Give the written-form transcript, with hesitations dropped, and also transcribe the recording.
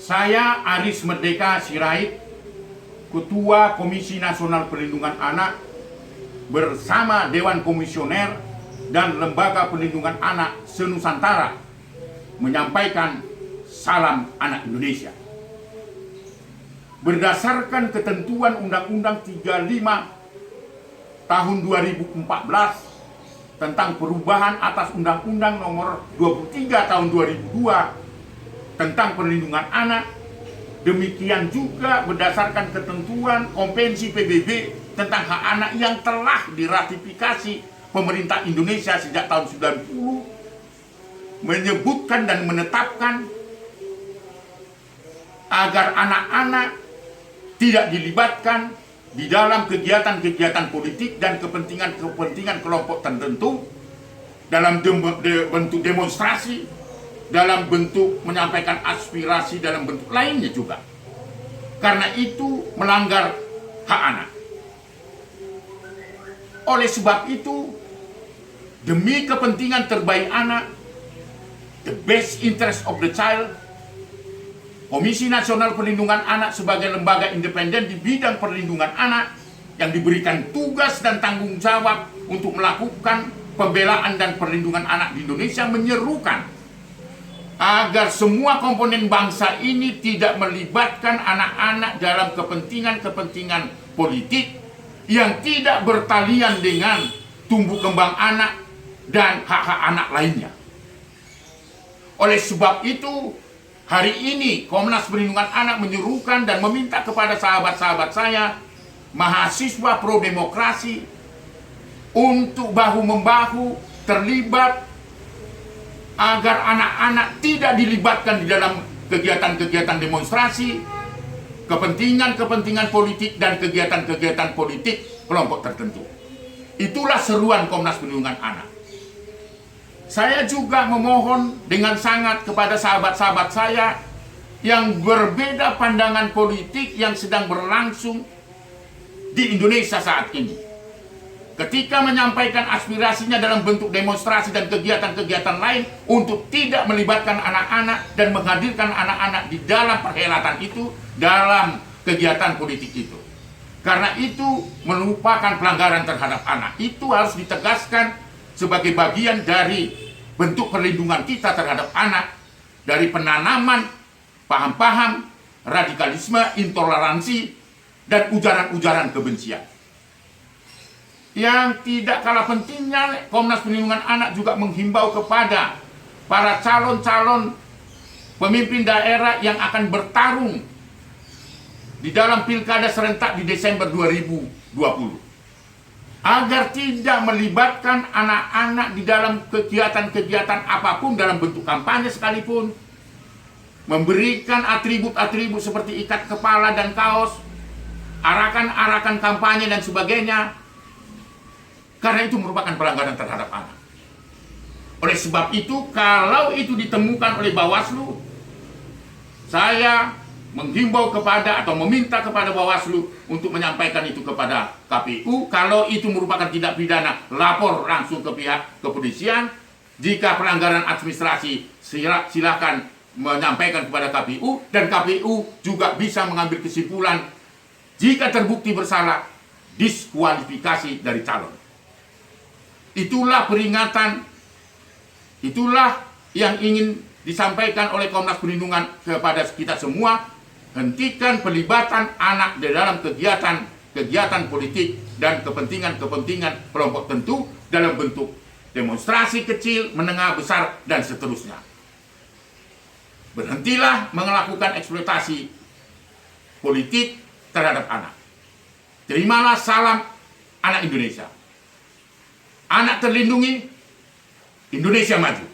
Saya Aris Merdeka Sirait, Ketua Komisi Nasional Perlindungan Anak, bersama Dewan Komisioner dan Lembaga Perlindungan Anak se-Nusantara menyampaikan salam anak Indonesia. Berdasarkan ketentuan Undang-Undang 35 tahun 2014 tentang perubahan atas Undang-Undang nomor 23 tahun 2002 tentang perlindungan anak, demikian juga berdasarkan ketentuan Konvensi PBB tentang hak anak yang telah diratifikasi pemerintah Indonesia sejak tahun 90, menyebutkan dan menetapkan agar anak-anak tidak dilibatkan di dalam kegiatan-kegiatan politik dan kepentingan-kepentingan kelompok tertentu dalam bentuk demonstrasi, dalam bentuk menyampaikan aspirasi, dalam bentuk lainnya juga. Karena itu melanggar hak anak. Oleh sebab itu, demi kepentingan terbaik anak, the best interest of the child, Komisi Nasional Perlindungan Anak sebagai lembaga independen di bidang perlindungan anak yang diberikan tugas dan tanggung jawab untuk melakukan pembelaan dan perlindungan anak di Indonesia menyerukan agar semua komponen bangsa ini tidak melibatkan anak-anak dalam kepentingan-kepentingan politik yang tidak bertalian dengan tumbuh kembang anak dan hak-hak anak lainnya. Oleh sebab itu, hari ini Komnas Perlindungan Anak menyerukan dan meminta kepada sahabat-sahabat saya, mahasiswa pro-demokrasi, untuk bahu-membahu terlibat agar anak-anak tidak dilibatkan di dalam kegiatan-kegiatan demonstrasi, kepentingan-kepentingan politik, dan kegiatan-kegiatan politik kelompok tertentu. Itulah seruan Komnas Perlindungan Anak. Saya juga memohon dengan sangat kepada sahabat-sahabat saya yang berbeda pandangan politik yang sedang berlangsung di Indonesia saat ini. Ketika menyampaikan aspirasinya dalam bentuk demonstrasi dan kegiatan-kegiatan lain untuk tidak melibatkan anak-anak dan menghadirkan anak-anak di dalam perhelatan itu, dalam kegiatan politik itu. Karena itu merupakan pelanggaran terhadap anak. Itu harus ditegaskan sebagai bagian dari bentuk perlindungan kita terhadap anak, dari penanaman paham-paham radikalisme, intoleransi, dan ujaran-ujaran kebencian. Yang tidak kalah pentingnya, Komnas Perlindungan Anak juga menghimbau kepada para calon-calon pemimpin daerah yang akan bertarung di dalam pilkada serentak di Desember 2020 agar tidak melibatkan anak-anak di dalam kegiatan-kegiatan apapun dalam bentuk kampanye sekalipun, memberikan atribut-atribut seperti ikat kepala dan kaos, arakan-arakan kampanye dan sebagainya, karena itu merupakan pelanggaran terhadap anak. Oleh sebab itu, kalau itu ditemukan oleh Bawaslu, saya menghimbau kepada atau meminta kepada Bawaslu untuk menyampaikan itu kepada KPU. Kalau itu merupakan tindak pidana, lapor langsung ke pihak kepolisian. Jika pelanggaran administrasi, silakan menyampaikan kepada KPU, dan KPU juga bisa mengambil kesimpulan jika terbukti bersalah, diskualifikasi dari calon. Itulah peringatan, itulah yang ingin disampaikan oleh Komnas Perlindungan kepada kita semua. Hentikan pelibatan anak di dalam kegiatan politik dan kepentingan-kepentingan kelompok tertentu dalam bentuk demonstrasi kecil, menengah, besar, dan seterusnya. Berhentilah melakukan eksploitasi politik terhadap anak. Terimalah salam anak Indonesia. Anak terlindungi, Indonesia maju.